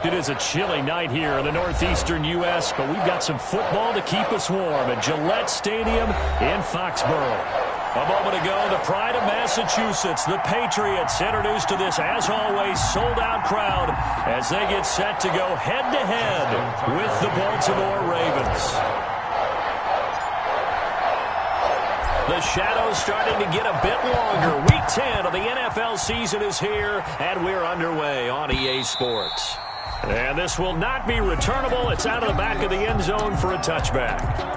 It is a chilly night here in the northeastern U.S., but we've got some football to keep us warm at Gillette Stadium in Foxborough. A moment ago, the pride of Massachusetts, the Patriots, introduced to this, as always, sold-out crowd as they get set to go head-to-head with the Baltimore Ravens. The shadow's starting to get a bit longer. Week 10 of the NFL season is here, and we're underway on EA Sports. And this will not be returnable. It's out of the back of the end zone for a touchback.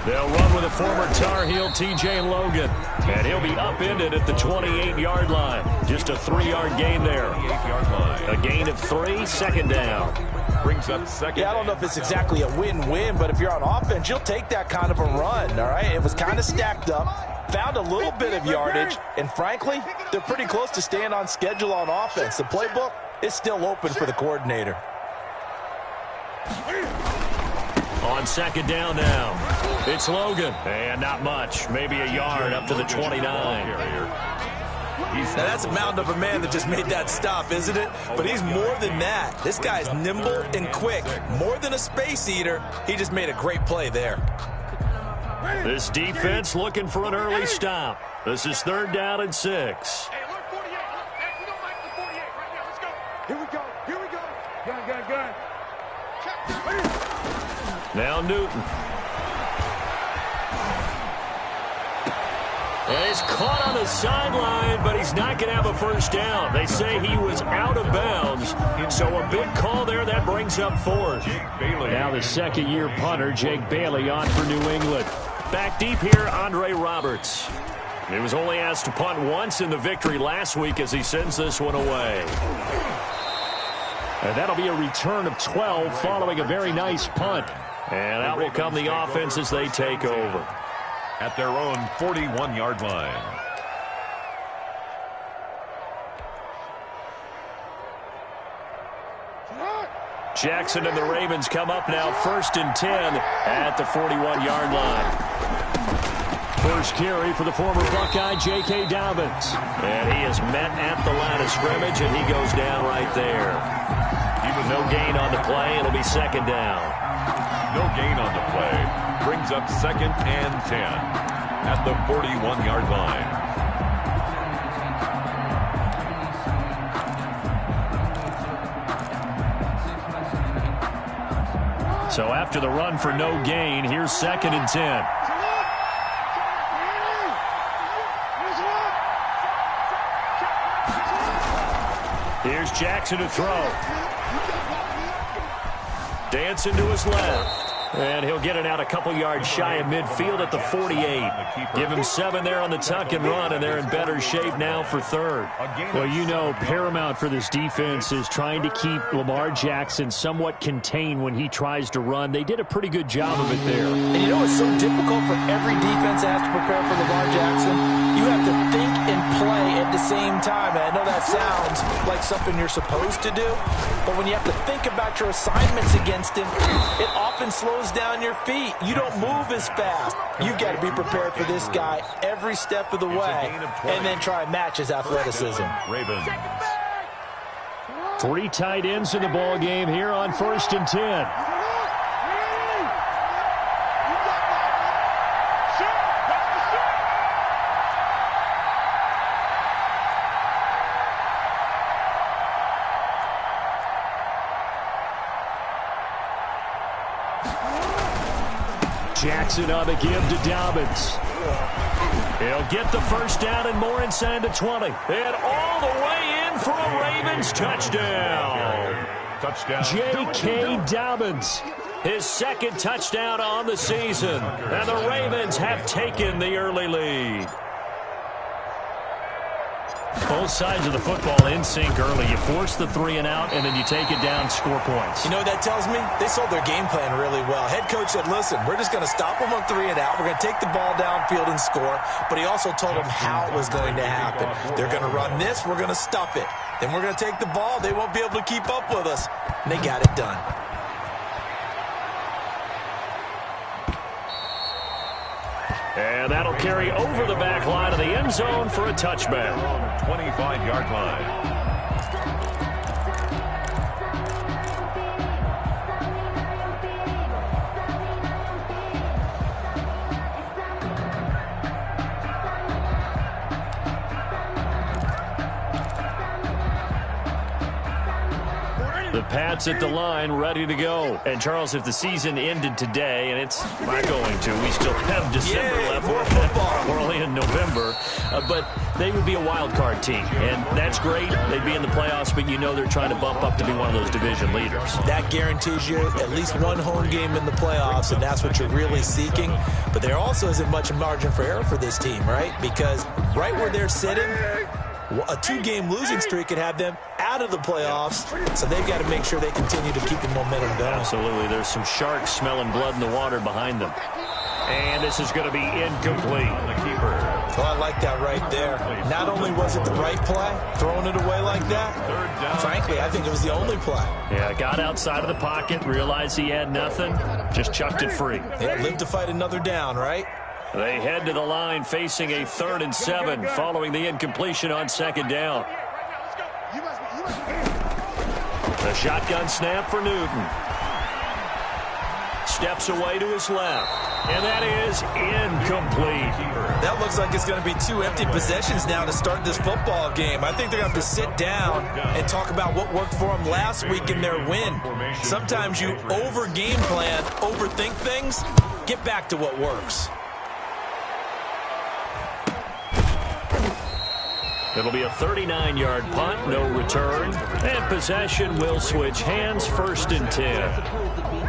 They'll run with a former Tar Heel, T.J. Logan. And he'll be upended at the 28-yard line. Just a 3-yard gain there. A gain of 3, second down. Brings up second. Yeah, I don't know if it's exactly a win-win, but if you're on offense, you'll take that kind of a run, all right? It was kind of stacked up, found a little bit of yardage, and frankly, they're pretty close to staying on schedule on offense. The playbook is still open for the coordinator. On second down now, it's Logan. And not much, maybe a yard up to the 29. Now that's a mountain of a man that just made that stop, isn't it? But he's more than that. This guy's nimble and quick. More than a space eater, he just made a great play there. This defense looking for an early stop. This is 3rd down and 6. Hey, look, 48. Look, Matt, we don't like the 48 right now. Let's go. Here we go. Here we go. Gun. Now Newton. And he's caught on the sideline, but he's not going to have a first down. They say he was out of bounds, so a big call there. That brings up 4th. Now the second-year punter, Jake Bailey, on for New England. Back deep here, Andre Roberts. He was only asked to punt once in the victory last week as he sends this one away. And that'll be a return of 12 following a very nice punt. And out will come the offense as they take over. At their own 41-yard line. Jackson and the Ravens come up now 1st and 10 at the 41-yard line. First carry for the former Buckeye, J.K. Dobbins. And he is met at the line of scrimmage, and he goes down right there. No gain on the play. It'll be second down. No gain on the play. Brings up 2nd and 10 at the 41-yard line. So after the run for no gain, here's 2nd and 10. Here's Jackson to throw. Dancing to his left. And he'll get it out a couple yards shy of midfield at the 48. Give him 7 there on the tuck and run, and they're in better shape now for 3rd. Well, you know, paramount for this defense is trying to keep Lamar Jackson somewhat contained when he tries to run. They did a pretty good job of it there. And you know it's so difficult for every defense that has to prepare for Lamar Jackson? You have to think and play at the same time. And I know that sounds like something you're supposed to do, but when you have to think about your assignments against him, it often slows down your feet. You don't move as fast. You've got to be prepared for this guy every step of the way and then try and match his athleticism. Ravens. 3 tight ends in the ball game here on 1st and 10. Jackson on the give to Dobbins. He'll get the first down and more inside the 20. And all the way in for a Ravens touchdown. J.K. Dobbins. His 2nd touchdown on the season. And the Ravens have taken the early lead. Both sides of the football in sync early. You force the 3 and out, and then you take it down, score points. You know what that tells me? They sold their game plan really well. Head coach said, listen, we're just going to stop them on 3 and out. We're going to take the ball downfield and score. But he also told them how it was going to happen. They're going to run this. We're going to stuff it. Then we're going to take the ball. They won't be able to keep up with us. And they got it done. And that'll carry over the back line of the end zone for a touchback. 25-yard line. The Pats at the line, ready to go. And, Charles, if the season ended today, and it's not going to, we still have December left. More football. We're only in November. But they would be a wild card team. And that's great. They'd be in the playoffs, but you know they're trying to bump up to be one of those division leaders. That guarantees you at least one home game in the playoffs, and that's what you're really seeking. But there also isn't much margin for error for this team, right? Because right where they're sitting, a 2-game losing streak could have them out of the playoffs, so they've got to make sure they continue to keep the momentum going. Absolutely. There's some sharks smelling blood in the water behind them. And this is going to be incomplete. The keeper. Oh, I like that right there. Not only was it the right play, throwing it away like that, frankly, I think it was the only play. Yeah, got outside of the pocket, realized he had nothing, just chucked it free. Yeah, live to fight another down, right? They head to the line facing a 3rd and 7 following the incompletion on 2nd down. The shotgun snap for Newton. Steps away to his left. And that is incomplete. That looks like it's going to be 2 empty possessions now to start this football game. I think they're going to have to sit down and talk about what worked for them last week in their win. Sometimes you over-game plan, overthink things, get back to what works. It'll be a 39-yard punt, no return. And possession will switch hands, 1st and 10.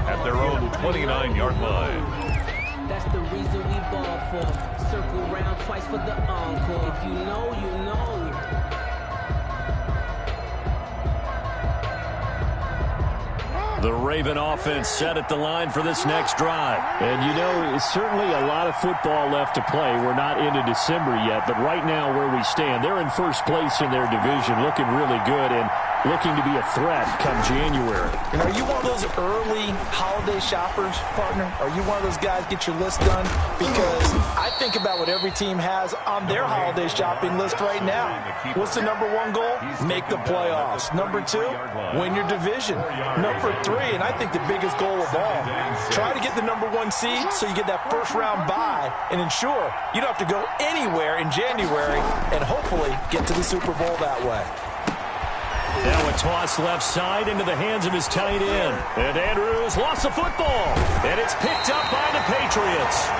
At their own 29-yard line. That's the reason we ball for. Circle round twice for the encore. If you know, you know. The Raven offense set at the line for this next drive. And, you know, it's certainly a lot of football left to play. We're not into December yet, but right now where we stand, they're in first place in their division, looking really good and looking to be a threat come January. And are you one of those early holiday shoppers, partner? Are you one of those guys get your list done? Because I think about what every team has on their holiday shopping list right now. What's the number 1 goal? Make the playoffs. Number 2, win your division. Number 3, and I think the biggest goal of all, try to get the number 1 seed so you get that first-round bye and ensure you don't have to go anywhere in January and hopefully get to the Super Bowl that way. Now a toss left side into the hands of his tight end. And Andrews lost the football. And it's picked up by the Patriots.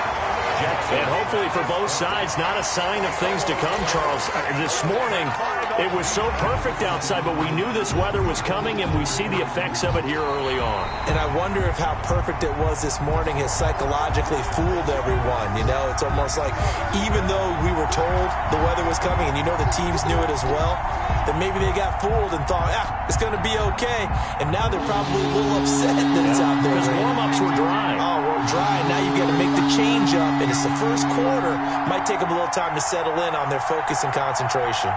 And hopefully for both sides, not a sign of things to come, Charles. This morning, it was so perfect outside, but we knew this weather was coming, and we see the effects of it here early on. And I wonder if how perfect it was this morning has psychologically fooled everyone. You know, it's almost like even though we were told the weather was coming, and you know the teams knew it as well, then maybe they got fooled and thought, it's going to be okay. And now they're probably a little upset that it's out there. Because warm-ups were dry. Oh, we're dry. Now you've got to make the change up, and it's the first quarter. Might take them a little time to settle in on their focus and concentration.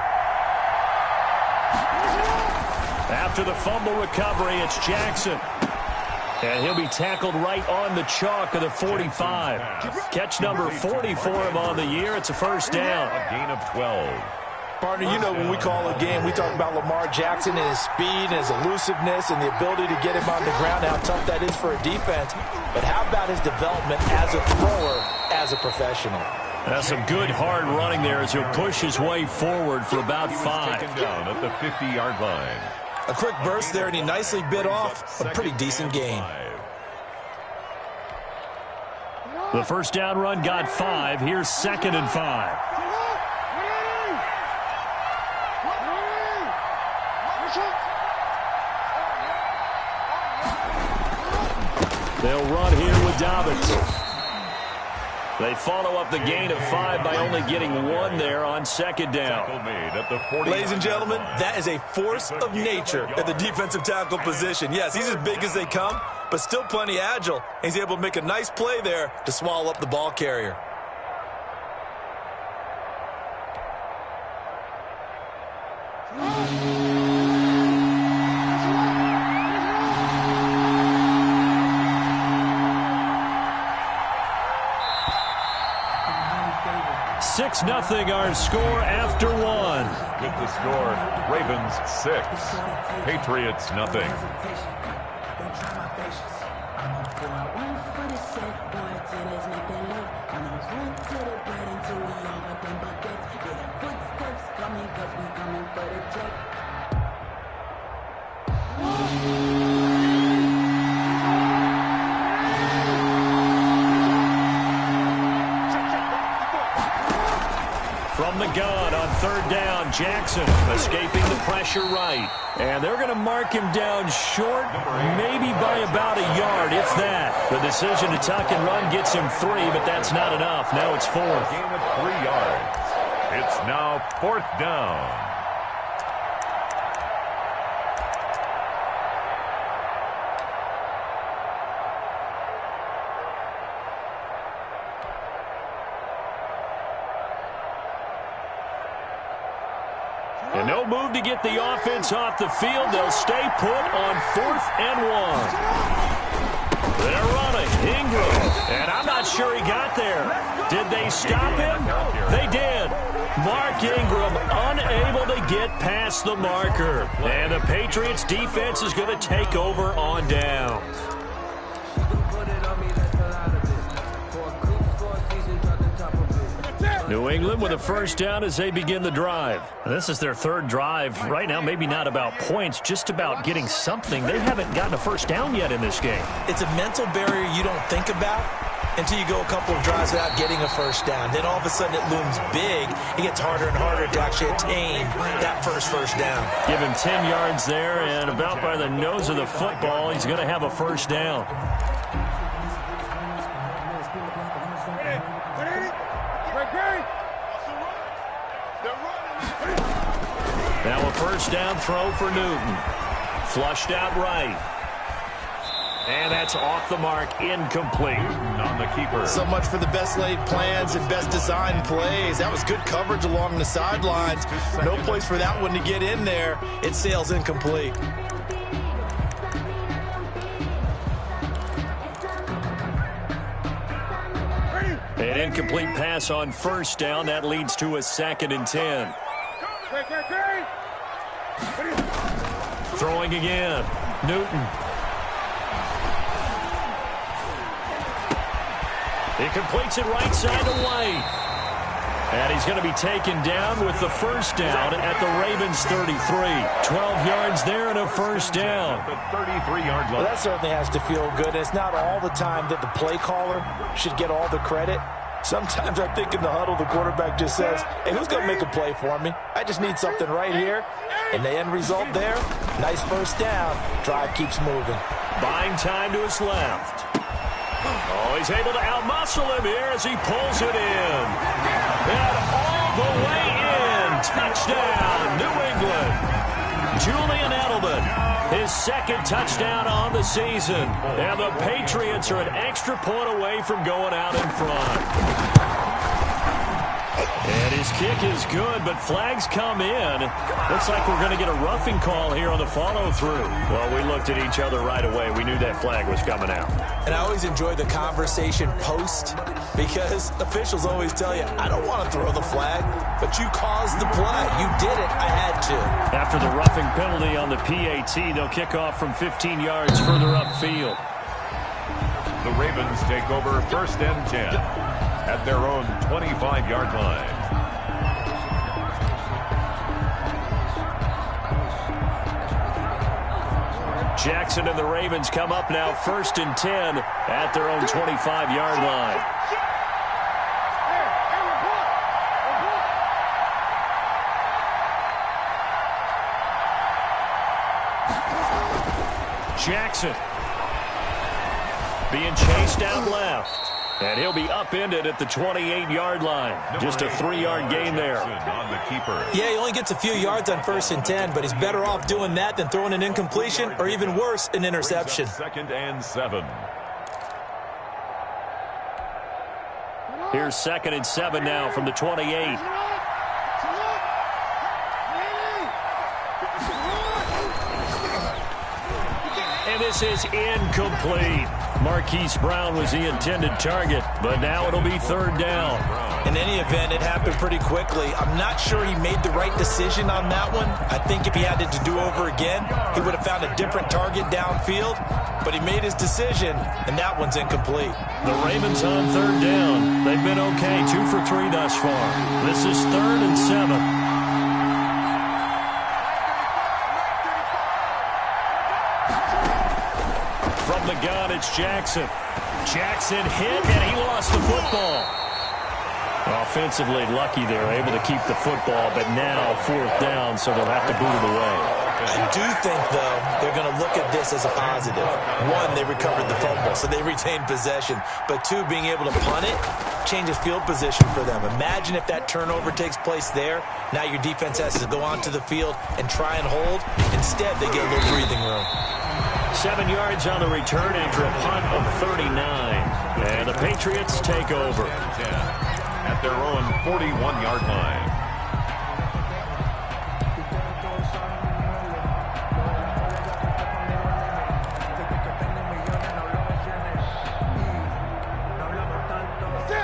After the fumble recovery, it's Jackson. And he'll be tackled right on the chalk of the 45. Catch number 40 for him on the year. It's a first down. A gain of 12. Partner, you know when we call a game, we talk about Lamar Jackson and his speed and his elusiveness and the ability to get him on the ground, how tough that is for a defense. But how about his development as a thrower, as a professional? That's some good hard running there as he'll push his way forward for about 5. Taken down at the 50-yard line. A quick burst there, and he nicely bit off a pretty decent gain. The first down run got 5. Here's 2nd and 5. They'll run here with Dobbins. They follow up the gain of 5 by only getting 1 there on second down. Ladies and gentlemen, that is a force of nature at the defensive tackle position. Yes, he's as big as they come, but still plenty agile. He's able to make a nice play there to swallow up the ball carrier. Six nothing our score after 1. With the score, Ravens 6, Patriots nothing. From the gun on third down, Jackson escaping the pressure right. And they're going to mark him down short, maybe by about a yard, if that. The decision to tuck and run gets him 3, but that's not enough. Now it's 4th. Gain of 3 yards. It's now 4th down. And no move to get the offense off the field. They'll stay put on 4th and 1. They're running. Ingram. And I'm not sure he got there. Did they stop him? They did. Mark Ingram unable to get past the marker. And the Patriots defense is going to take over on downs. New England with a first down as they begin the drive. This is their 3rd drive. Right now, maybe not about points, just about getting something. They haven't gotten a first down yet in this game. It's a mental barrier you don't think about until you go a couple of drives without getting a first down. Then all of a sudden it looms big. It gets harder and harder to actually attain that first down. Give him 10 yards there, and about by the nose of the football, he's going to have a first down. Now a first down throw for Newton. Flushed out right. And that's off the mark, incomplete. On the keeper. So much for the best laid plans and best designed plays. That was good coverage along the sidelines. No place for that one to get in there. It sails incomplete. An incomplete pass on first down. That leads to a 2nd and 10. Throwing again. Newton. He completes it right side to White. And he's going to be taken down with the first down at the Ravens 33. 12 yards there and a first down. The 33-yard line. Well, that certainly has to feel good. It's not all the time that the play caller should get all the credit. Sometimes I think in the huddle, the quarterback just says, hey, who's going to make a play for me? I just need something right here. And the end result there, nice first down. Drive keeps moving. Buying time to his left. Oh, he's able to outmuscle him here as he pulls it in. And all the way in. Touchdown, New England. Julian Edelman, his 2nd touchdown on the season. And the Patriots are an extra point away from going out in front. And his kick is good, but flags come in. Looks like we're going to get a roughing call here on the follow-through. Well, we looked at each other right away. We knew that flag was coming out. And I always enjoy the conversation post because officials always tell you, I don't want to throw the flag, but you caused the play. You did it. I had to. After the roughing penalty on the PAT, they'll kick off from 15 yards further upfield. The Ravens take over 1st and 10 at their own 25-yard line. Jackson and the Ravens come up now 1st and 10 at their own 25-yard line. Jackson being chased out left. And he'll be upended at the 28-yard line. Just a 3-yard gain there. On the keeper. Yeah, he only gets a few yards on 1st and 10, but he's better off doing that than throwing an incompletion or even worse, an interception. 2nd and 7. Here's 2nd and 7 now from the 28. And this is incomplete. Marquise Brown was the intended target, but now it'll be 3rd down. In any event, it happened pretty quickly. I'm not sure he made the right decision on that one. I think if he had it to do over again, he would have found a different target downfield, but he made his decision, and that one's incomplete. The Ravens on 3rd down. They've been okay, 2 for 3 thus far. This is 3rd and 7. From the gun, it's Jackson. Jackson hit, and he lost the football. Offensively, lucky they're able to keep the football, but now 4th down, so they'll have to boot it away. I do think, though, they're going to look at this as a positive. 1, they recovered the fumble, so they retained possession. But 2, being able to punt it changes field position for them. Imagine if that turnover takes place there. Now your defense has to go onto the field and try and hold. Instead, they get a little breathing room. 7 yards on the return after a punt of 39. And the Patriots take over. At their own 41-yard line.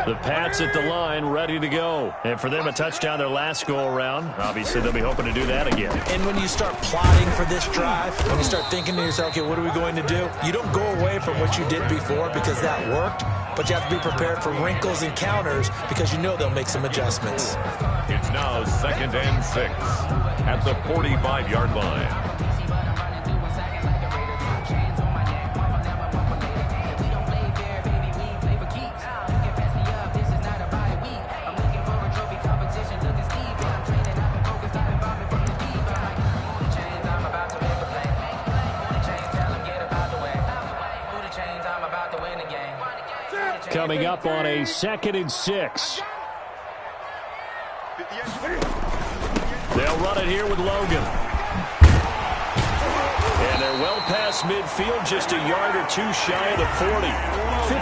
The Pats at the line, ready to go. And for them, a touchdown their last go-around. Obviously, they'll be hoping to do that again. And when you start plotting for this drive, when you start thinking to yourself, okay, what are we going to do? You don't go away from what you did before because that worked, but you have to be prepared for wrinkles and counters because you know they'll make some adjustments. It's now 2nd and 6 at the 45-yard line. Coming up on a 2nd and 6. They'll run it here with Logan. And they're well past midfield, just a yard or 2 shy of the 40.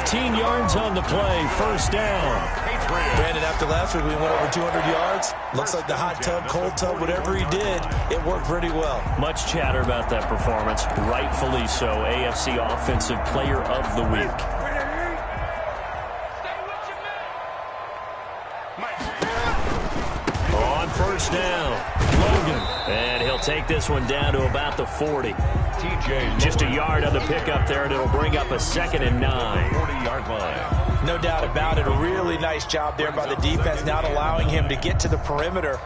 15 yards on the play, 1st down. Brandon, after last week, we went over 200 yards. Looks like the hot tub, cold tub, whatever he did, it worked pretty well. Much chatter about that performance. Rightfully so. AFC Offensive Player of the Week. On 1st down, Logan. And he'll take this one down to about the 40. Just a yard on the pickup there, and it'll bring up a 2nd and 9. 40-yard line. No doubt about it. A really nice job there by the defense, not allowing him to get to the perimeter.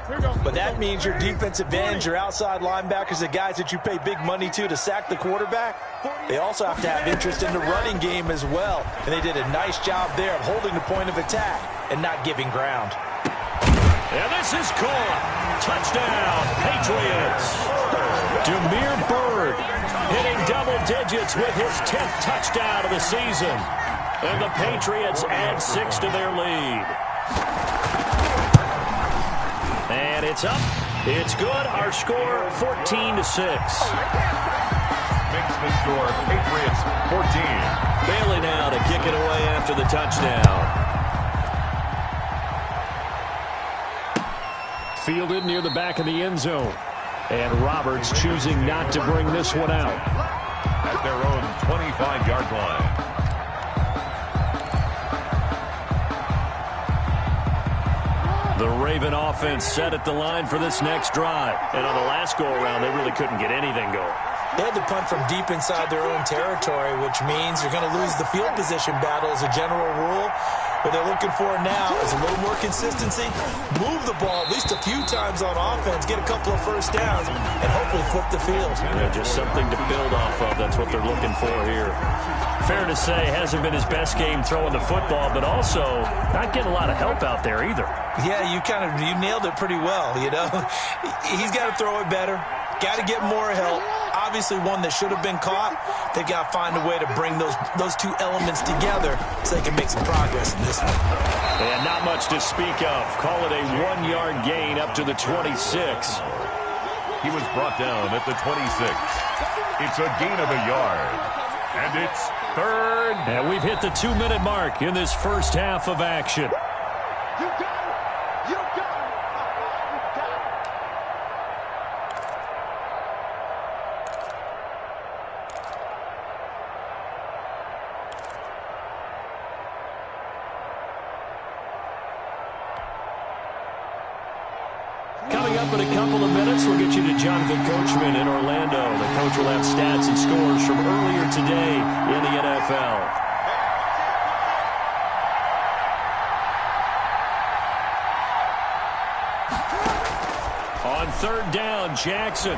But that means your defensive ends, your outside linebackers, the guys that you pay big money to sack the quarterback, they also have to have interest in the running game as well. And they did a nice job there of holding the point of attack and not giving ground. And this is caught. Touchdown, Patriots. Demir Bird hitting double digits with his 10th touchdown of the season. And the Patriots add 6 to their lead. And it's up. It's good. Our score, 14-6. Makes the score Patriots 14. Bailey now to kick it away after the touchdown. Fielded near the back of the end zone. And Roberts choosing not to bring this one out. At their own 25-yard line. The Raven offense set at the line for this next drive. And on the last go-around, they really couldn't get anything going. They had to punt from deep inside their own territory, which means you're going to lose the field position battle as a general rule. What they're looking for now is a little more consistency, move the ball at least a few times on offense, get a couple of 1st downs, and hopefully flip the field. Yeah, just something to build off of. That's what they're looking for here. Fair to say, hasn't been his best game throwing the football, but also not getting a lot of help out there either. Yeah, you nailed it pretty well, you know. He's got to throw it better, got to get more help. obviously one that should have been caught. They got to find a way to bring those two elements together so they can make some progress in this one. And not much to speak of. Call it a 1-yard gain up to the 26. He was brought down at the 26. It's a gain of a yard. And it's third. And we've hit the 2-minute mark in this first half of action. You got it. You got it. You got it. Coming up in a couple of minutes, we'll get you to Jonathan Coachman in Orlando. The coach will have stats and scores from earlier today in the NFL. On third down, Jackson.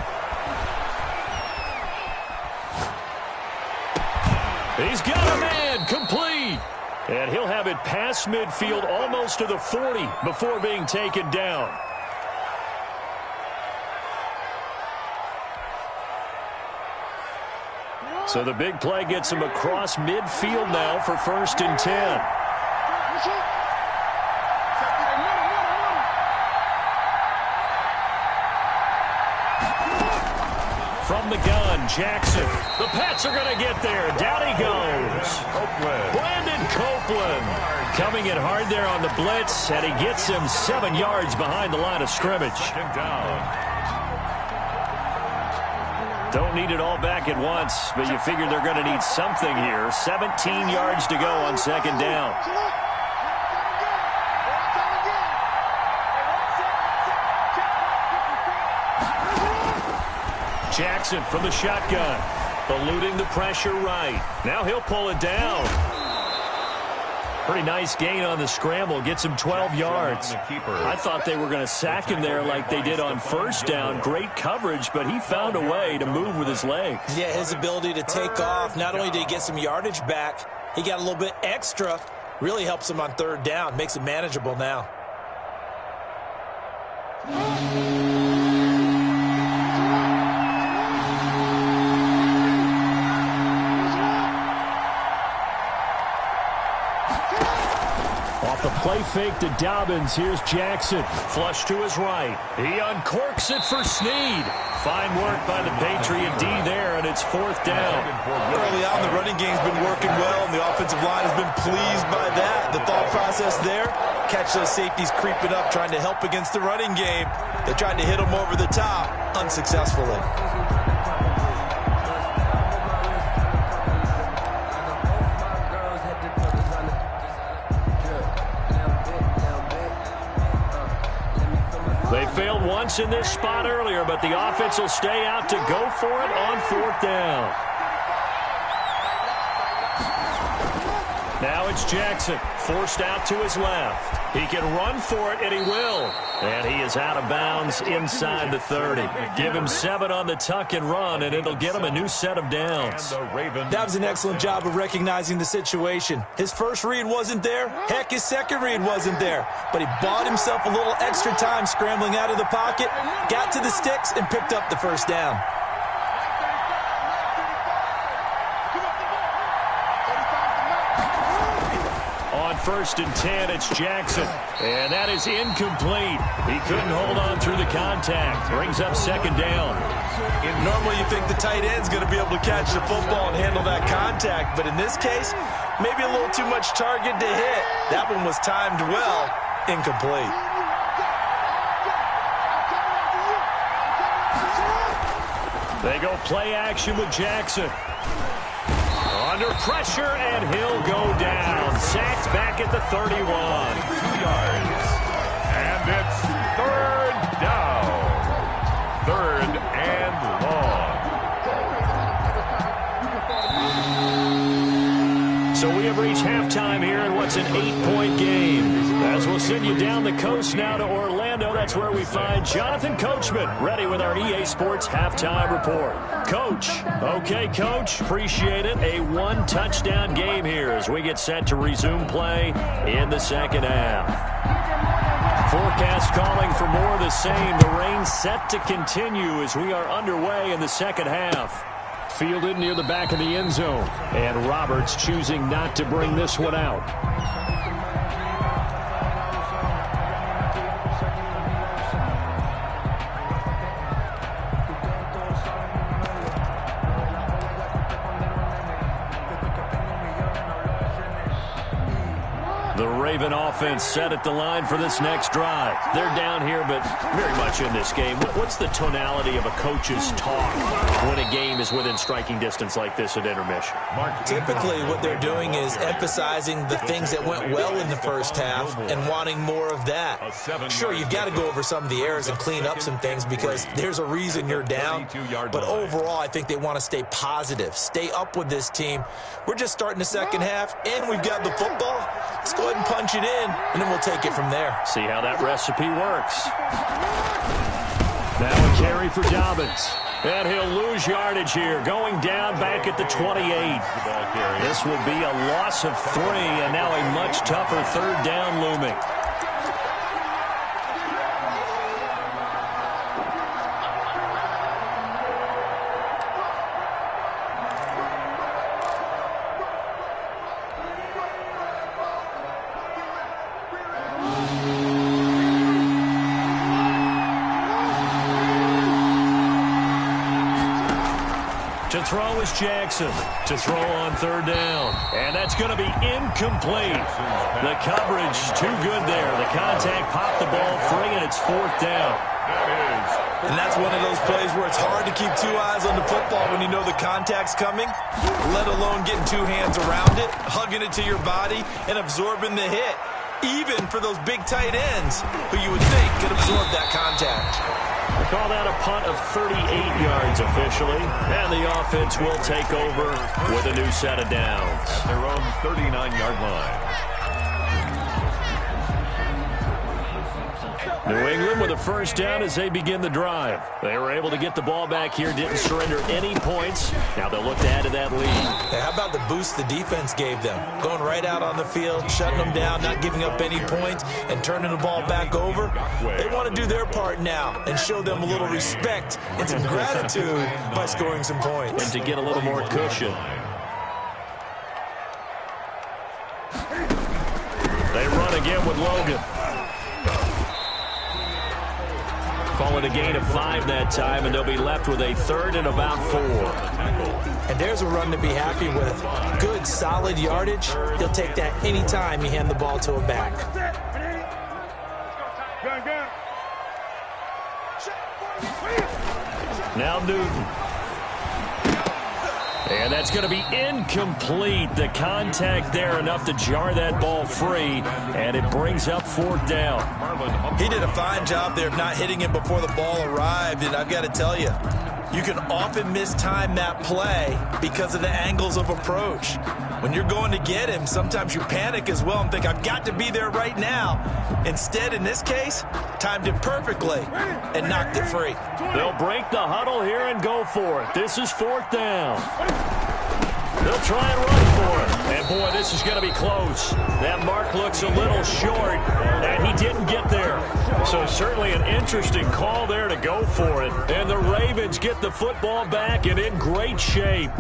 He's got a man, complete. And he'll have it past midfield almost to the 40 before being taken down. So the big play gets him across midfield now for 1st and 10. From the gun, Jackson. The Pats are going to get there. Down he goes. Brandon Copeland coming in hard there on the blitz, and he gets him 7 yards behind the line of scrimmage. Don't need it all back at once, but you figure they're going to need something here. 17 yards to go on 2nd down. Jackson from the shotgun, eluding the pressure right. Now he'll pull it down. Pretty nice gain on the scramble. Gets him 12 yards. I thought they were going to sack him there like they did on 1st down. Great coverage, but he found a way to move with his legs. Yeah, his ability to take off. Not only did he get some yardage back, he got a little bit extra. Really helps him on 3rd down. Makes it manageable now. Off the play fake to Dobbins. Here's Jackson. Flush to his right. He uncorks it for Snead. Fine work by the Patriot D there, and it's 4th down. Early on, the running game's been working well, and the offensive line has been pleased by that. The thought process there, catch those safeties creeping up, trying to help against the running game. They tried to hit them over the top, unsuccessfully. They failed once in this spot earlier, but the offense will stay out to go for it on 4th down. Now it's Jackson, forced out to his left. He can run for it, and he will. And he is out of bounds inside the 30. Give him 7 on the tuck and run, and it'll get him a new set of downs. That was an excellent job of recognizing the situation. His first read wasn't there. Heck, his second read wasn't there. But he bought himself a little extra time scrambling out of the pocket, got to the sticks, and picked up the 1st down. On 1st and 10, it's Jackson. And that is incomplete. He couldn't hold on through the contact. Brings up 2nd down. Normally you think the tight end's going to be able to catch the football and handle that contact. But in this case, maybe a little too much target to hit. That one was timed well. Incomplete. They go play action with Jackson. Under pressure, and he'll go down. Sacked back at the 31. 2 yards. And it's 3rd down. 3rd and long. So we have reached halftime here in what's an 8-point game. As we'll send you down the coast now to Orlando, that's where we find Jonathan Coachman, ready with our EA Sports Halftime Report. Coach. Okay, Coach. Appreciate it. A 1-touchdown game here as we get set to resume play in the 2nd half. Forecast calling for more this the same. The rain set to continue as we are underway in the second half. Fielded near the back of the end zone. And Roberts choosing not to bring this one out. The Raven offense set at the line for this next drive. They're down here, but very much in this game. What's the tonality of a coach's talk when a game is within striking distance like this at intermission? Typically, what they're doing is emphasizing the things that went well in the first half and wanting more of that. Sure, you've got to go over some of the errors and clean up some things because there's a reason you're down. But overall, I think they want to stay positive, stay up with this team. We're just starting the second half, and we've got the football. Let's go ahead and punch it in, and then we'll take it from there. See how that recipe works. Now a carry for Dobbins. And he'll lose yardage here, going down back at the 28. This will be a loss of 3, and now a much tougher third down looming. To throw is Jackson. To throw on third down. And that's going to be incomplete. The coverage too good there. The contact popped the ball free, and it's fourth down. And that's one of those plays where it's hard to keep two eyes on the football when you know the contact's coming, let alone getting two hands around it, hugging it to your body, and absorbing the hit. Even for those big tight ends who you would think could absorb that contact. We call that a punt of 38 yards officially. And the offense will take over with a new set of downs. At their own 39-yard line. New England with a first down as they begin the drive. They were able to get the ball back here, didn't surrender any points. Now they'll look to add to that lead. Hey, how about the boost the defense gave them? Going right out on the field, shutting them down, not giving up any points, and turning the ball back over. They want to do their part now and show them a little respect and some gratitude by scoring some points. And to get a little more cushion. They run again with Logan. Call it a gain of 5 that time, and they'll be left with a third and about 4. And there's a run to be happy with. Good, solid yardage. He'll take that any time you hand the ball to him back. Now Newton. And that's going to be incomplete. The contact there enough to jar that ball free, and it brings up fourth down. He did a fine job there of not hitting him before the ball arrived, and I've got to tell you, you can often mistime that play because of the angles of approach. When you're going to get him, sometimes you panic as well and think, I've got to be there right now. Instead, in this case, timed it perfectly and knocked it free. They'll break the huddle here and go for it. This is fourth down. They'll try and run for it. And, boy, this is going to be close. That mark looks a little short, and he didn't get there. So certainly an interesting call there to go for it. And the Ravens get the football back and in great shape.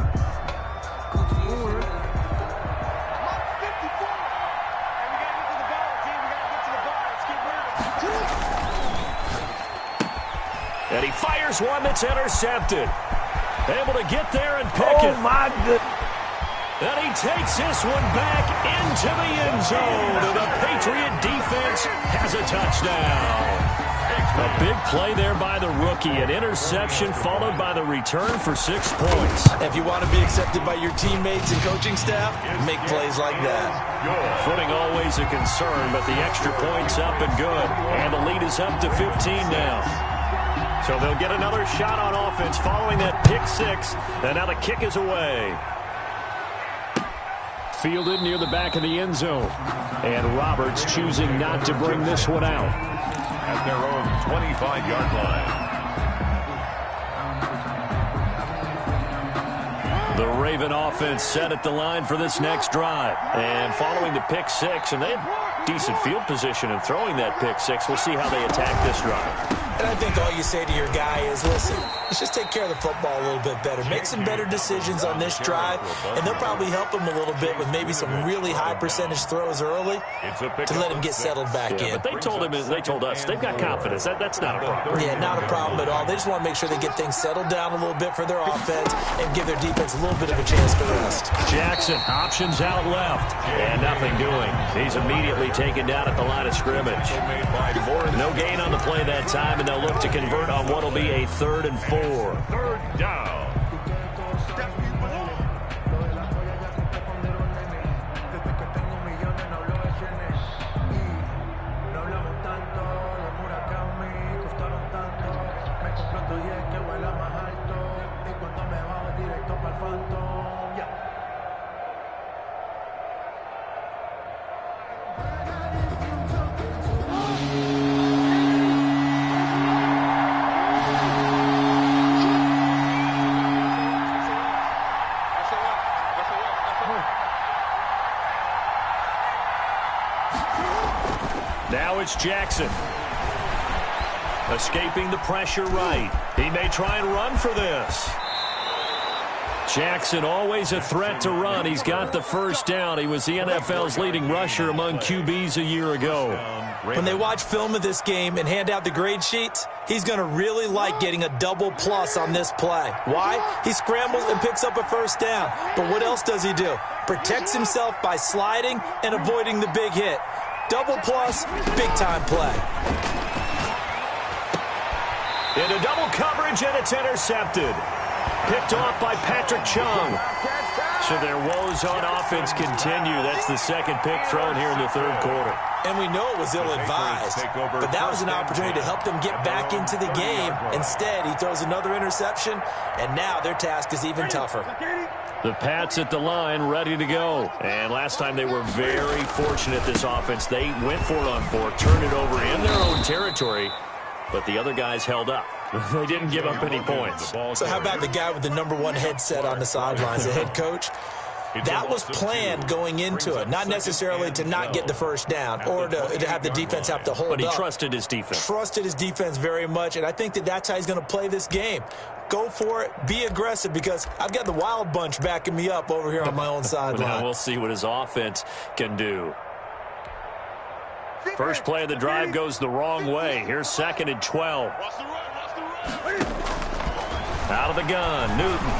And he fires one that's intercepted. Able to get there and pick it. Oh, my goodness. And he takes this one back into the end zone. And the Patriot defense has a touchdown. A big play there by the rookie. An interception followed by the return for 6 points. If you want to be accepted by your teammates and coaching staff, make plays like that. Footing always a concern, but the extra point's up and good. And the lead is up to 15 now. So they'll get another shot on offense following that pick 6. And now the kick is away. Fielded near the back of the end zone. And Roberts choosing not to bring this one out. At their own 25-yard line. The Raven offense set at the line for this next drive. And following the pick 6, and they had decent field position in throwing that pick 6. We'll see how they attack this drive. And I think all you say to your guy is, listen, let's just take care of the football a little bit better. Make some better decisions on this drive, and they'll probably help him a little bit with maybe some really high percentage throws early to let him get settled back in. But they told us they've got confidence. That's not a problem. Yeah, not a problem at all. They just want to make sure they get things settled down a little bit for their offense and give their defense a little bit of a chance to rest. Jackson options out left, and nothing doing. He's immediately taken down at the line of scrimmage. No gain on the play that time, and they'll look to convert on what will be a 3rd and 4. Third down. Now it's Jackson. Escaping the pressure right. He may try and run for this. Jackson always a threat to run. He's got the first down. He was the NFL's leading rusher among QBs a year ago. When they watch film of this game and hand out the grade sheets, he's going to really like getting a double plus on this play. Why? He scrambles and picks up a first down. But what else does he do? Protects himself by sliding and avoiding the big hit. Double plus, big-time play. Into double coverage, and it's intercepted. Picked off by Patrick Chung. So their woes on offense continue. That's the second pick thrown here in the 3rd quarter. And we know it was ill-advised, but that was an opportunity to help them get back into the game. Instead, he throws another interception, and now their task is even tougher. The Pats at the line, ready to go. And last time they were very fortunate, this offense. They went for it on 4, turned it over in their own territory, but the other guys held up. They didn't give up any points. So how about the guy with the #1 headset on the sidelines, the head coach? That was planned going into it, not necessarily to not get the first down or to have the defense have to hold up. But he trusted his defense. Trusted his defense very much, and I think that's how he's going to play this game. Go for it. Be aggressive, because I've got the Wild Bunch backing me up over here on my own sideline. Now we'll see what his offense can do. First play of the drive goes the wrong way. Here's 2nd and 12. Out of the gun, Newton.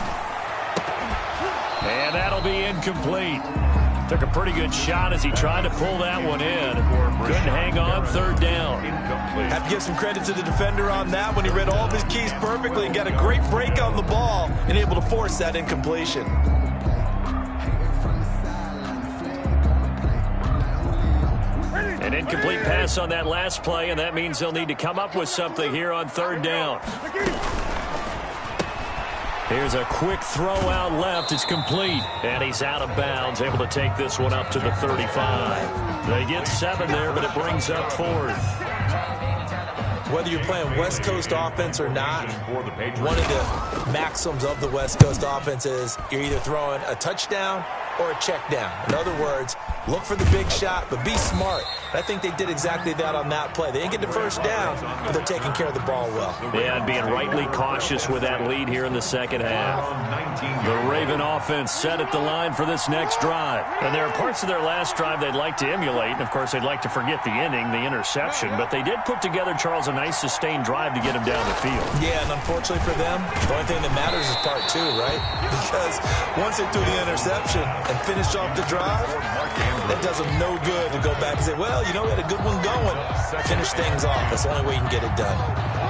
And that'll be incomplete. Took a pretty good shot as he tried to pull that one in. Couldn't hang on, 3rd down. Have to give some credit to the defender on that one. He read all of his keys perfectly and got a great break on the ball and able to force that incompletion. An incomplete pass on that last play, and that means they'll need to come up with something here on 3rd down. Here's a quick throw out left. It's complete. And he's out of bounds, able to take this one up to the 35. They get 7 there, but it brings up 4th. Whether you're playing West Coast offense or not, one of the maxims of the West Coast offense is you're either throwing a touchdown or a check down. In other words, look for the big shot, but be smart. I think they did exactly that on that play. They didn't get the first down, but they're taking care of the ball well. Yeah, and being rightly cautious with that lead here in the second half. The Raven offense set at the line for this next drive. And there are parts of their last drive they'd like to emulate. And, of course, they'd like to forget the inning, the interception. But they did put together, Charles, a nice sustained drive to get him down the field. Yeah, and unfortunately for them, the only thing that matters is part 2, right? Because once they threw the interception and finished off the drive, that does them no good to go back and say, well, you know, we had a good one going. Finish things off. That's the only way you can get it done.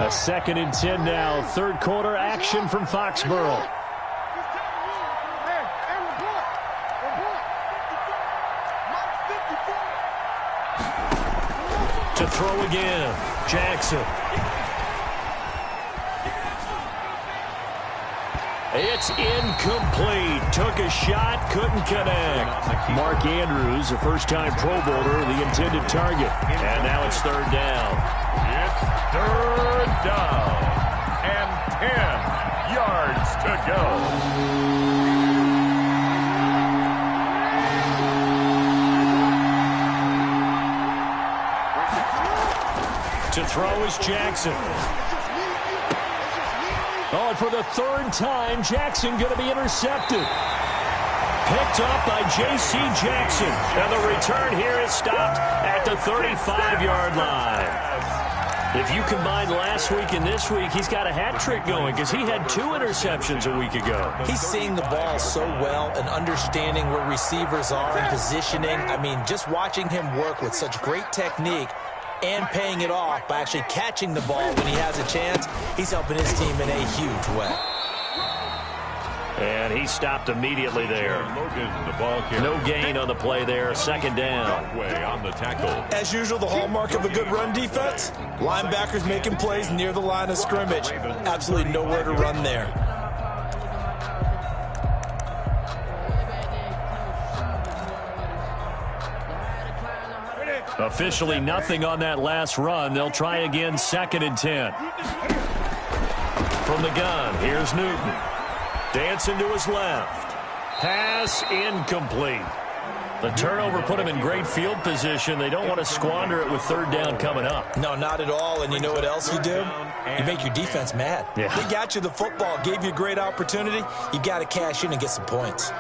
A 2nd and 10 now. 3rd quarter action from Foxborough. To throw again. Jackson. It's incomplete. Took a shot, couldn't connect. Mark Andrews, a first-time Pro Bowler, the intended target. And now it's 3rd down. It's 3rd down. And 10 yards to go. To throw is Jackson. Oh, and for the third time, Jackson going to be intercepted. Picked up by J.C. Jackson. And the return here is stopped at the 35-yard line. If you combine last week and this week, he's got a hat trick going because he had 2 interceptions a week ago. He's seeing the ball so well and understanding where receivers are and positioning. I mean, just watching him work with such great technique and paying it off by actually catching the ball when he has a chance, he's helping his team in a huge way. And he stopped immediately there. No gain on the play there. Second down. On the tackle. As usual, the hallmark of a good run defense, linebackers making plays near the line of scrimmage. Absolutely nowhere to run there. Officially nothing on that last run. They'll try again, 2nd and 10. From the gun, here's Newton. Dancing to his left. Pass incomplete. The turnover put him in great field position. They don't want to squander it with 3rd down coming up. No, not at all. And you know what else you do? You make your defense mad. Yeah. They got you the football, gave you a great opportunity. You got to cash in and get some points.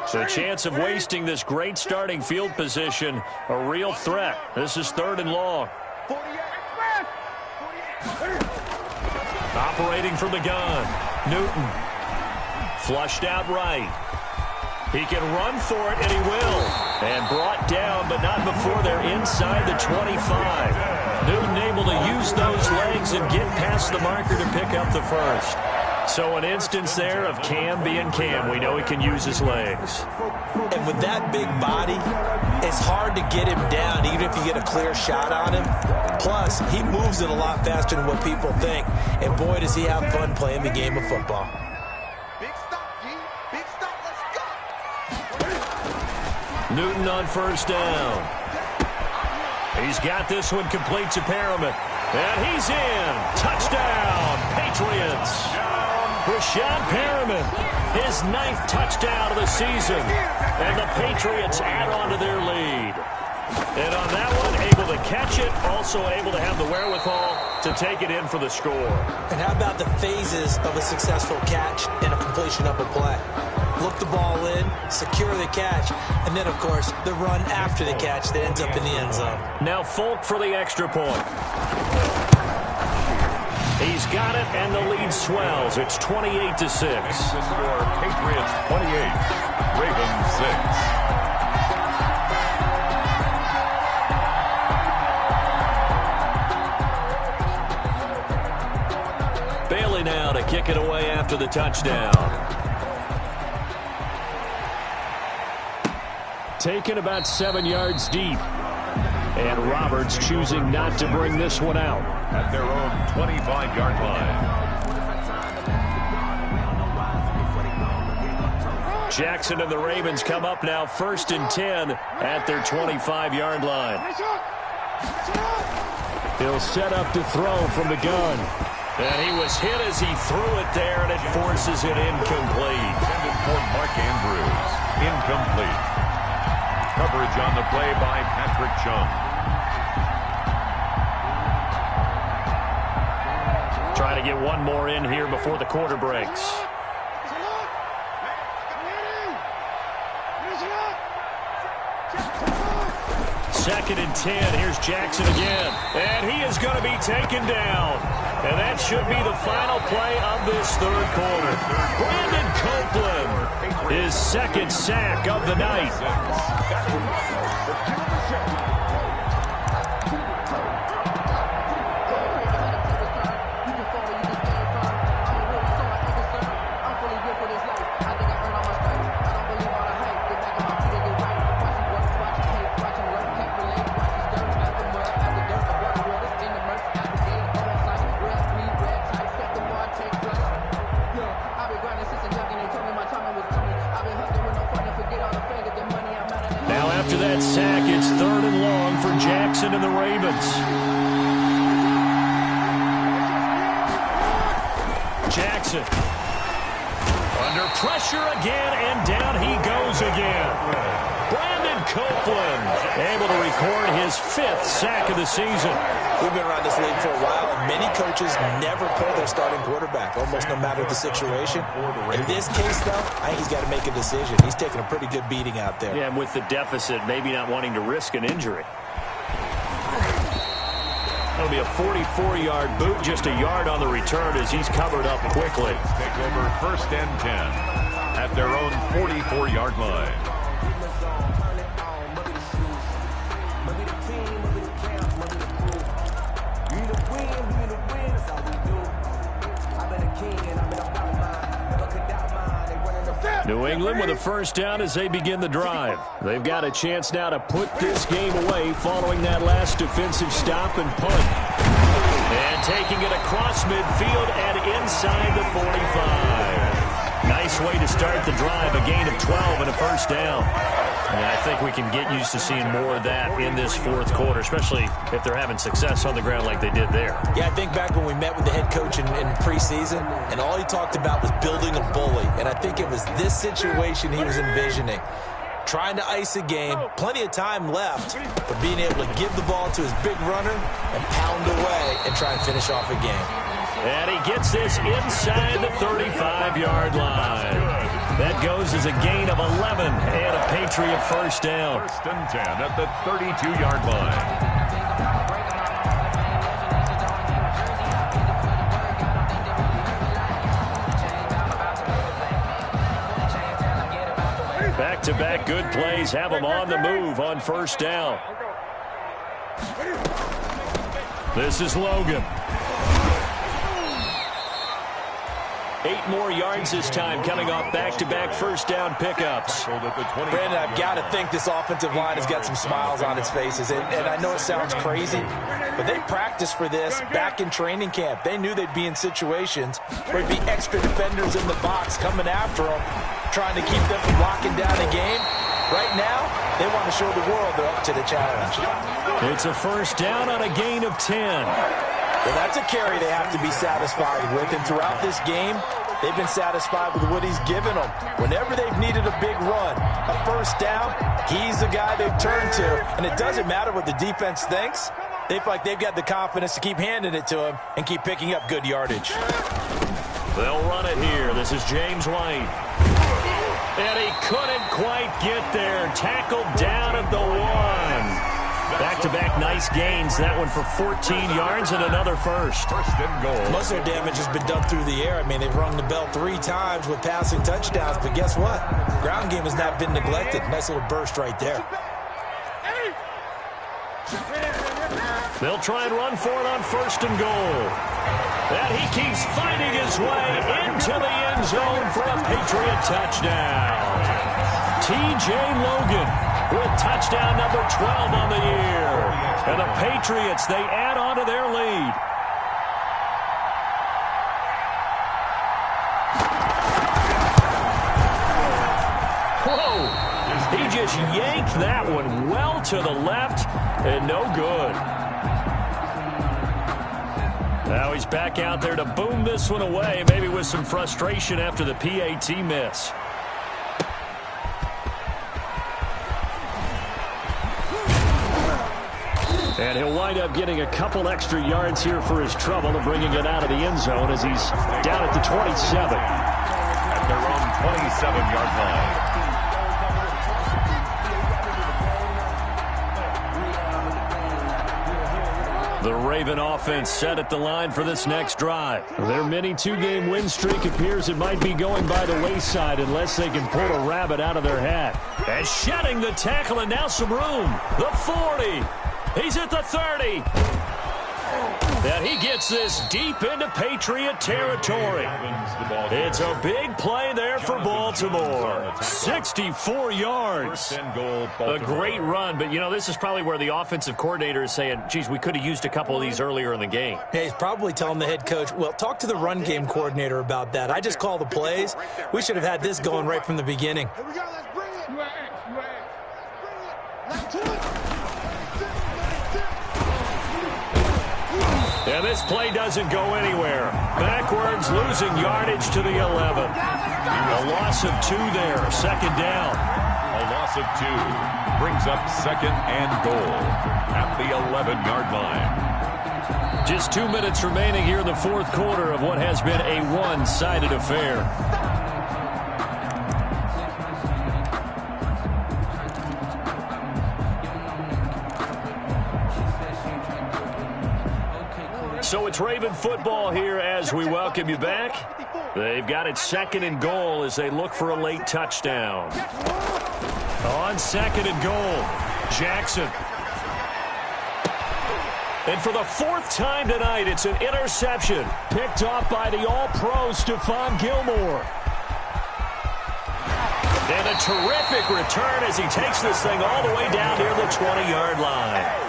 So a chance of wasting this great starting field position, a real threat. This is 3rd and long. Operating from the gun, Newton. Flushed out right. He can run for it, and he will. And brought down, but not before they're inside the 25. Newton able to use those legs and get past the marker to pick up the first. So an instance there of Cam being Cam. We know he can use his legs. And with that big body, it's hard to get him down, even if you get a clear shot on him. Plus, he moves it a lot faster than what people think. And boy, does he have fun playing the game of football. Big stop, G. Big stop. Let's go. Newton on 1st down. He's got this one complete to Perriman. And he's in. Touchdown, Patriots. Rashad Perriman, his 9th touchdown of the season. And the Patriots add on to their lead. And on that one, able to catch it, also able to have the wherewithal to take it in for the score. And how about the phases of a successful catch and a completion of a play? Look the ball in, secure the catch, and then, of course, the run after the catch that ends up in the end zone. Now Folk for the extra point. He's got it, and the lead swells. It's 28-6. The score, Patriots 28, Ravens 6. Bailey now to kick it away after the touchdown. Taken about 7 yards deep. And Roberts choosing not to bring this one out. At their own 25-yard line. Jackson and the Ravens come up now 1st and 10 at their 25-yard line. He'll set up to throw from the gun. And he was hit as he threw it there, and it forces it incomplete. Intended for Mark Andrews. Incomplete. Coverage on the play by Patrick Chung. Try to get one more in here before the quarter breaks. Second and 10. Here's Jackson again. And he is going to be taken down. And that should be the final play of this 3rd quarter. Brandon Copeland, his 2nd sack of the night. After that sack, it's 3rd and long for Jackson and the Ravens. Jackson under pressure again, and down he goes again. Brandon Copeland able to record his 5th sack of the season. We've been around this league for a while, and many coaches never pull their starting quarterback, almost no matter the situation. In this case, though, I think he's got to make a decision. He's taking a pretty good beating out there. Yeah, and with the deficit, maybe not wanting to risk an injury. That'll be a 44-yard boot, just a yard on the return as he's covered up quickly. Take over 1st and 10 at their own 44-yard line. New England with a 1st down as they begin the drive. They've got a chance now to put this game away following that last defensive stop and punt. And taking it across midfield and inside the 45. Nice way to start the drive, a gain of 12 and a 1st down. And I think we can get used to seeing more of that in this 4th quarter, especially if they're having success on the ground like they did there. Yeah, I think back when we met with the head coach in preseason, and all he talked about was building a bully. And I think it was this situation he was envisioning. Trying to ice a game, plenty of time left, but being able to give the ball to his big runner and pound away and try and finish off a game. And he gets this inside the 35-yard line. That goes as a gain of 11 and a Patriot 1st down. 1st and 10 at the 32-yard line. Back-to-back good plays have them on the move on 1st down. This is Logan. 8 more yards this time, coming off back-to-back 1st down pickups. Brandon, I've got to think this offensive line has got some smiles on its faces. And I know it sounds crazy, but they practiced for this back in training camp. They knew they'd be in situations where there'd be extra defenders in the box coming after them, trying to keep them from locking down a game. Right now, they want to show the world they're up to the challenge. It's a 1st down on a gain of 10. Well, that's a carry they have to be satisfied with. And throughout this game, they've been satisfied with what he's given them. Whenever they've needed a big run, a 1st down, he's the guy they've turned to. And it doesn't matter what the defense thinks. They feel like they've got the confidence to keep handing it to him and keep picking up good yardage. They'll run it here. This is James White. And he couldn't quite get there. Tackled down at the 1. Back-to-back nice gains. That one for 14 yards and another 1st. 1st and goal. Most of their damage has been done through the air. I mean, they've rung the bell 3 times with passing touchdowns, but guess what? Ground game has not been neglected. Nice little burst right there. They'll try and run for it on 1st and goal. And he keeps fighting his way into the end zone for a Patriot touchdown. T.J. Logan with touchdown number 12 on the year. And the Patriots, they add on to their lead. Whoa! He just yanked that one well to the left and no good. Now he's back out there to boom this one away, maybe with some frustration after the PAT miss. And he'll wind up getting a couple extra yards here for his trouble and bringing it out of the end zone as he's down at the 27. At their own 27-yard line. The Raven offense set at the line for this next drive. Their mini 2-game win streak appears it might be going by the wayside unless they can pull a rabbit out of their hat. And shedding the tackle and now some room. The 40. He's at the 30. And he gets this deep into Patriot territory. It's a big play there for Baltimore. 64 yards. A great run, but, you know, this is probably where the offensive coordinator is saying, geez, we could have used a couple of these earlier in the game. Hey, he's probably telling the head coach, well, talk to the run game coordinator about that. I just call the plays. We should have had this going right from the beginning. Here we go, let's bring it. You Let's do it. And this play doesn't go anywhere. Backwards, losing yardage to the 11. A loss of 2 there. 2nd down. A loss loss of 2. Brings up 2nd and goal at the 11-yard line. Just 2 minutes remaining here in the fourth quarter of what has been a one-sided affair. So it's Raven football here as we welcome you back. They've got it 2nd and goal as they look for a late touchdown. On 2nd and goal, Jackson. And for the 4th time tonight, it's an interception picked off by the All-Pro Stephon Gilmore. And a terrific return as he takes this thing all the way down near the 20-yard line.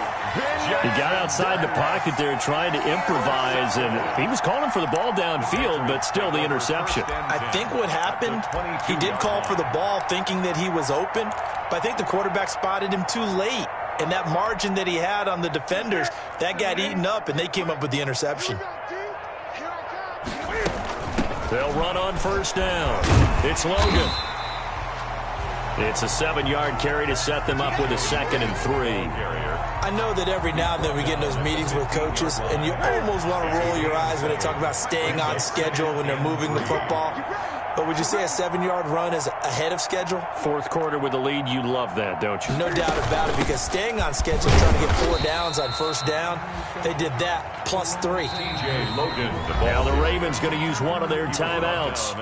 He got outside the pocket there trying to improvise, and he was calling for the ball downfield, but still the interception. I think what happened, he did call for the ball thinking that he was open, but I think the quarterback spotted him too late. And that margin that he had on the defenders, that got eaten up, and they came up with the interception. They'll run on 1st down. It's Logan. It's a 7-yard carry to set them up with a 2nd and 3. I know that every now and then we get in those meetings with coaches, and you almost want to roll your eyes when they talk about staying on schedule when they're moving the football. But would you say a 7-yard run is ahead of schedule? Fourth quarter with the lead, you love that, don't you? No doubt about it, because staying on schedule, trying to get 4 downs on 1st down, they did that, plus 3. Now the Ravens going to use one of their timeouts,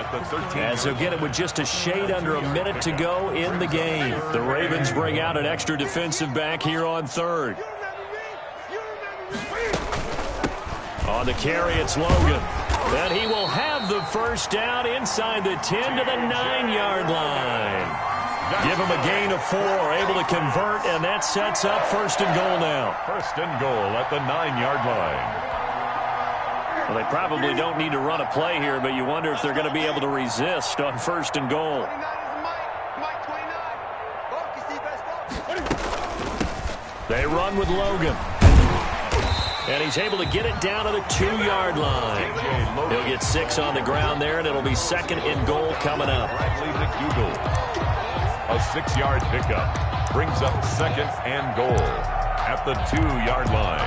as they'll get it with just a shade under a minute to go in the game. The Ravens bring out an extra defensive back here on 3rd. On the carry, it's Logan. And he will have the 1st down inside the 10 to the 9-yard line. Give him a gain of 4, able to convert, and that sets up 1st and goal now. 1st and goal at the 9-yard line. Well, they probably don't need to run a play here, but you wonder if they're going to be able to resist on 1st and goal. They run with Logan. And he's able to get it down to the 2-yard line. He'll get 6 on the ground there, and it'll be 2nd and goal coming up. A 6-yard pickup brings up 2nd and goal at the 2-yard line.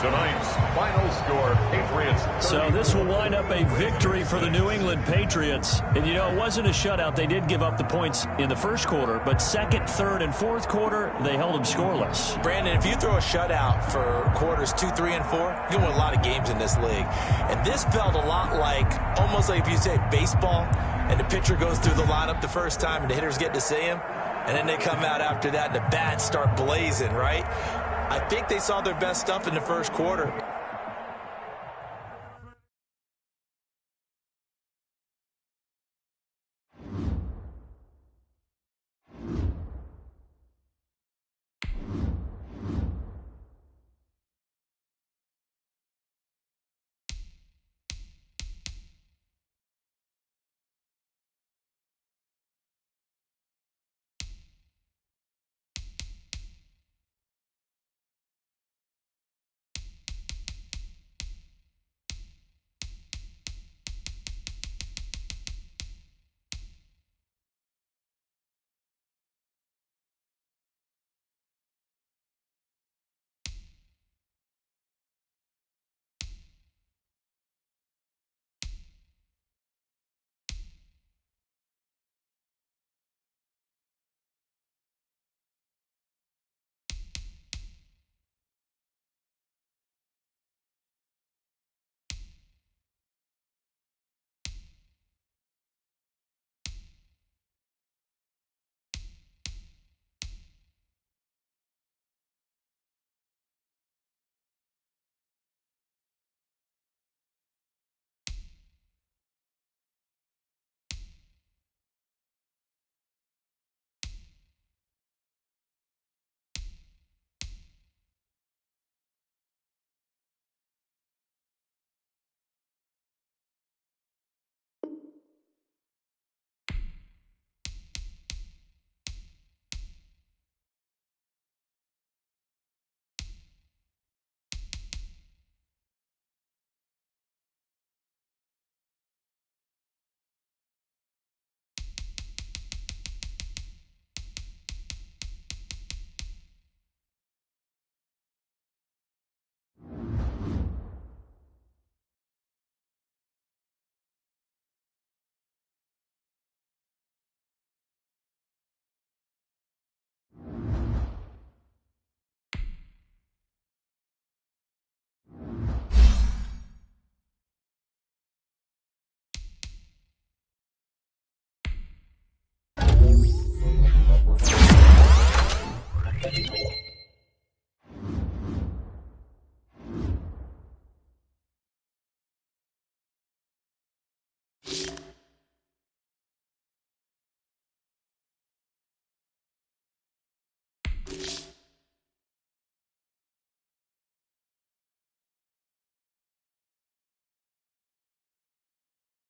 Tonight's final score, Patriots 30. So this will wind up a victory for the New England Patriots. And, you know, it wasn't a shutout. They did give up the points in the 1st quarter, but 2nd, 3rd, and 4th quarter, they held them scoreless. Brandon, if you throw a shutout for quarters 2, 3, and 4, you can win a lot of games in this league. And this felt a lot like, almost like if you say baseball, and the pitcher goes through the lineup the first time, and the hitters get to see him, and then they come out after that, and the bats start blazing, right? I think they saw their best stuff in the 1st quarter. Jackson.